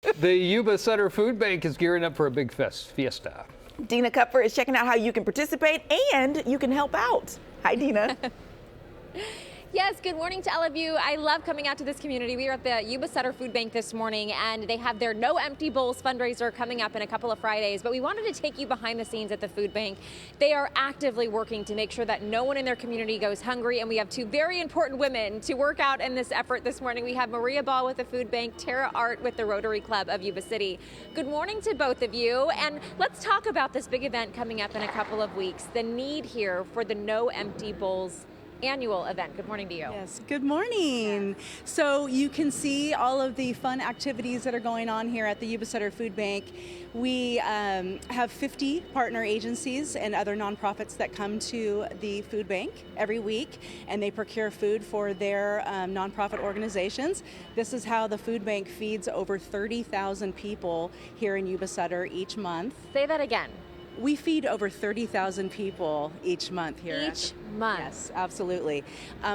The Yuba Sutter Food Bank is gearing up for a big fiesta. Dina Kupfer is checking out how you can participate and you can help out. Hi, Dina. Yes, good morning to all of you. I love coming out to this community. We are at the Yuba Sutter Food Bank this morning, and they have their No Empty Bowls fundraiser coming up in a couple of Fridays. But we wanted to take you behind the scenes at the food bank. They are actively working to make sure that no one in their community goes hungry, and we have two very important women to work out in this effort this morning. We have Maria Ball with the food bank, Tara Art with the Rotary Club of Yuba City. Good morning to both of you, and let's talk about this big event coming up in a couple of weeks, the need here for the No Empty Bowls annual event. Good morning to you. Yes, good morning. So you can see all of the fun activities that are going on here at the Yuba Sutter Food Bank. We have 50 partner agencies and other nonprofits that come to the food bank every week, and they procure food for their nonprofit organizations. This is how the food bank feeds over 30,000 people here in Yuba Sutter each month. Say that again. We feed over 30,000 people each month here. Each month? Yes, absolutely.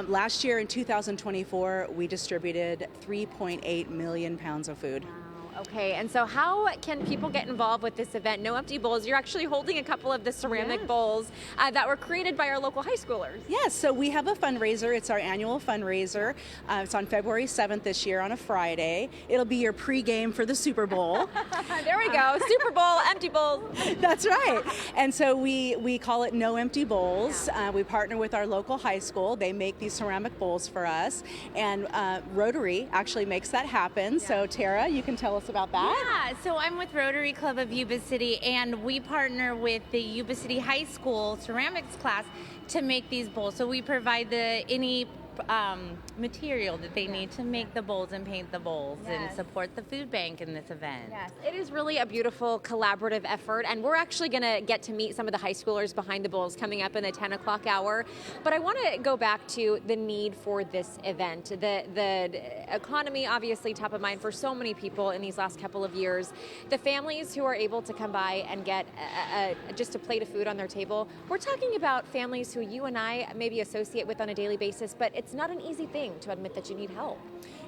Last year in 2024, we distributed 3.8 million pounds of food. Okay, and so how can people get involved with this event? No Empty Bowls. You're actually holding a couple of the ceramic bowls that were created by our local high schoolers. Yes, so we have a fundraiser. It's our annual fundraiser. It's on February 7th this year on a Friday. It'll be your pregame for the Super Bowl. There we go, Super Bowl, Empty Bowls. That's right. And so we call it No Empty Bowls. We partner with our local high school. They make these ceramic bowls for us. And Rotary actually makes that happen. So Tara, you can tell us about that. Yeah, so I'm with Rotary Club of Yuba City, and we partner with the Yuba City High School ceramics class to make these bowls. So we provide any material that they need to make the bowls and paint the bowls and support the food bank in this event. Yes, it is really a beautiful collaborative effort, and we're actually going to get to meet some of the high schoolers behind the bowls coming up in the 10 o'clock hour. But I want to go back to the need for this event. The economy, obviously top of mind for so many people in these last couple of years. The families who are able to come by and get just a plate of food on their table, we're talking about families who you and I maybe associate with on a daily basis, but it's not an easy thing to admit that you need help.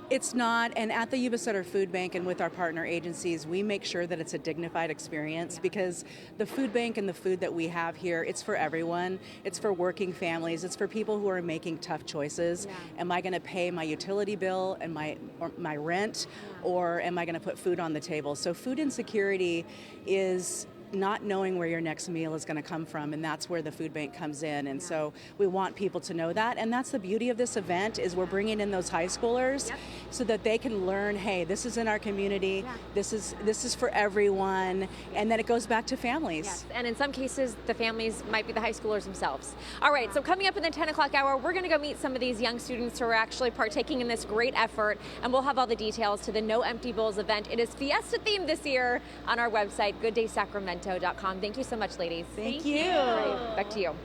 It's not, and at the Yuba Sutter Food Bank and with our partner agencies, we make sure that it's a dignified experience because the food bank and the food that we have here, it's for everyone. It's for working families. It's for people who are making tough choices. Am I going to pay my utility bill and my rent, or am I going to put food on the table? So food insecurity is not knowing where your next meal is going to come from, and that's where the food bank comes in. And so we want people to know that, and that's the beauty of this event is we're bringing in those high schoolers so that they can learn, hey, this is in our community, this is for everyone, and then it goes back to families. Yes, and in some cases the families might be the high schoolers themselves. All right, so coming up in the 10 o'clock hour, we're going to go meet some of these young students who are actually partaking in this great effort, and we'll have all the details to the No Empty Bowls event. It is Fiesta themed this year on our website, gooddaysacramento.com. Thank you so much, ladies. Thank you. Right, back to you.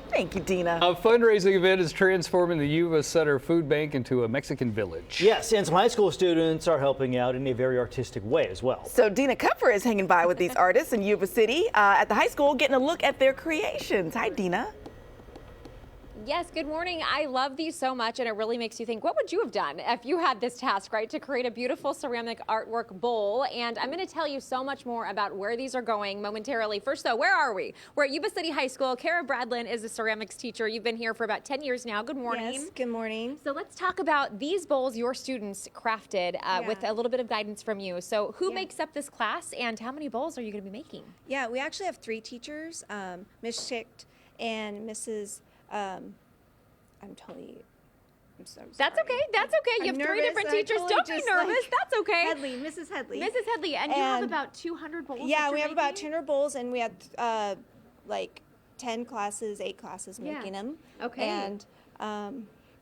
Thank you, Dina. A fundraising event is transforming the Yuba Sutter Food Bank into a Mexican village. Yes, and some high school students are helping out in a very artistic way as well. So Dina Kupfer is hanging by with these artists in Yuba City at the high school, getting a look at their creations. Hi, Dina. Yes, good morning. I love these so much, and it really makes you think, what would you have done if you had this task, right, to create a beautiful ceramic artwork bowl? And I'm going to tell you so much more about where these are going momentarily. First, though, where are we? We're at Yuba City High School. Kara Bradlin is a ceramics teacher. You've been here for about 10 years now. Good morning. Yes, good morning. So let's talk about these bowls your students crafted with a little bit of guidance from you. So who makes up this class, and how many bowls are you going to be making? Yeah, we actually have three teachers, Ms. Schicht and Mrs. I'm so sorry. That's okay. That's okay. You have three different teachers. Don't be nervous. That's okay. Headley, Mrs. Headley. Mrs. Headley, and you have about 200 bowls. Yeah, we have about 200 bowls, and we had like 10 classes, 8 classes making them. Okay. And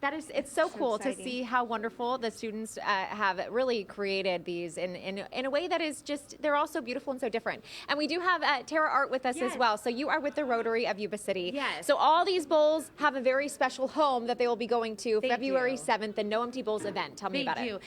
it's so cool to exciting. see how wonderful the students have really created these in a way that is just, they're all so beautiful and so different. And we do have Tara Art with us as well. So you are with the Rotary of Yuba City. Yes. So all these bowls have a very special home that they will be going to February 7th, the No Empty Bowls event. Tell me about it.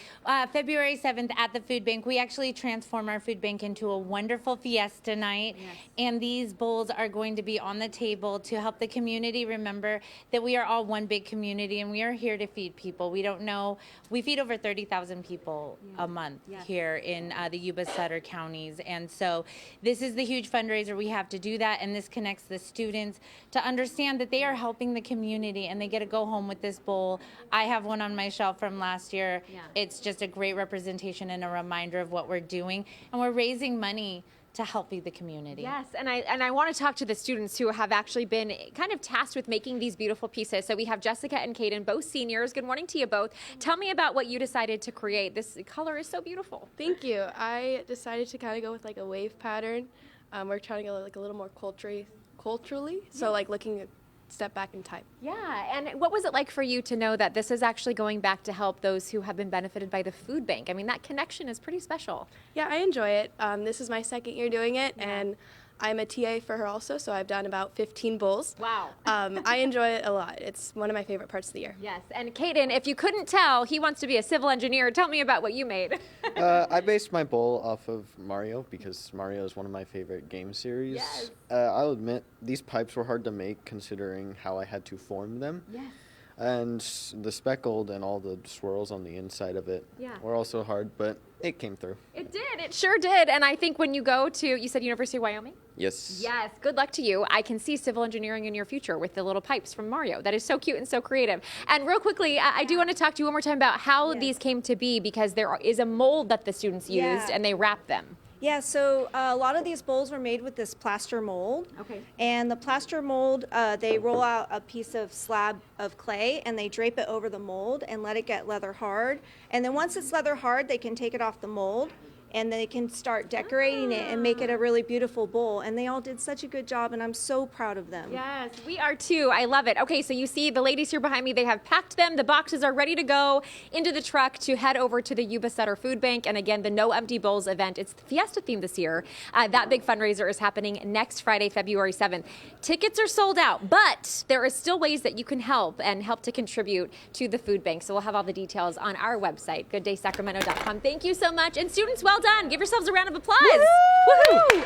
February 7th at the food bank, we actually transform our food bank into a wonderful fiesta night. Yes. And these bowls are going to be on the table to help the community remember that we are all one big community, and we we are here to feed people. We don't know, we feed over 30,000 people a month here in the Yuba Sutter counties. And so this is the huge fundraiser. We have to do that. And this connects the students to understand that they are helping the community and they get to go home with this bowl. I have one on my shelf from last year. It's just a great representation and a reminder of what we're doing. And we're raising money to help feed the community. Yes, and I want to talk to the students who have actually been kind of tasked with making these beautiful pieces. So we have Jessica and Kaden, both seniors. Good morning to you both. Tell me about what you decided to create. This color is so beautiful. Thank you. I decided to kind of go with like a wave pattern. We're trying to go like a little more culturally. So like looking at step back in time. Yeah, and what was it like for you to know that this is actually going back to help those who have been benefited by the food bank? I mean, that connection is pretty special. Yeah, I enjoy it. This is my second year doing it, and I'm a TA for her also, so I've done about 15 bowls. Wow. I enjoy it a lot. It's one of my favorite parts of the year. Yes, and Kaden, if you couldn't tell, he wants to be a civil engineer. Tell me about what you made. I based my bowl off of Mario because Mario is one of my favorite game series. Yes. I'll admit, these pipes were hard to make considering how I had to form them. Yes. And the speckled and all the swirls on the inside of it were also hard, but it came through. It did. It sure did. And I think when you go to, you said University of Wyoming? Yes. Yes. Good luck to you. I can see civil engineering in your future with the little pipes from Mario. That is so cute and so creative. And real quickly, I do want to talk to you one more time about how these came to be, because there is a mold that the students used and they wrap them. Yeah, so a lot of these bowls were made with this plaster mold. Okay. And the plaster mold, they roll out a piece of slab of clay and they drape it over the mold and let it get leather hard. And then once it's leather hard, they can take it off the mold and they can start decorating it and make it a really beautiful bowl. And they all did such a good job, and I'm so proud of them. Yes, we are too. I love it. Okay, so you see the ladies here behind me, they have packed them. The boxes are ready to go into the truck to head over to the Yuba Sutter Food Bank. And again, the No Empty Bowls event, it's Fiesta themed this year. That big fundraiser is happening next Friday, February 7th. Tickets are sold out, but there are still ways that you can help and help to contribute to the food bank. So we'll have all the details on our website, gooddaysacramento.com. Thank you so much. And students, well done. Give yourselves a round of applause. Woohoo!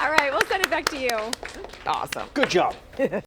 All right, we'll send it back to you. Awesome. Good job.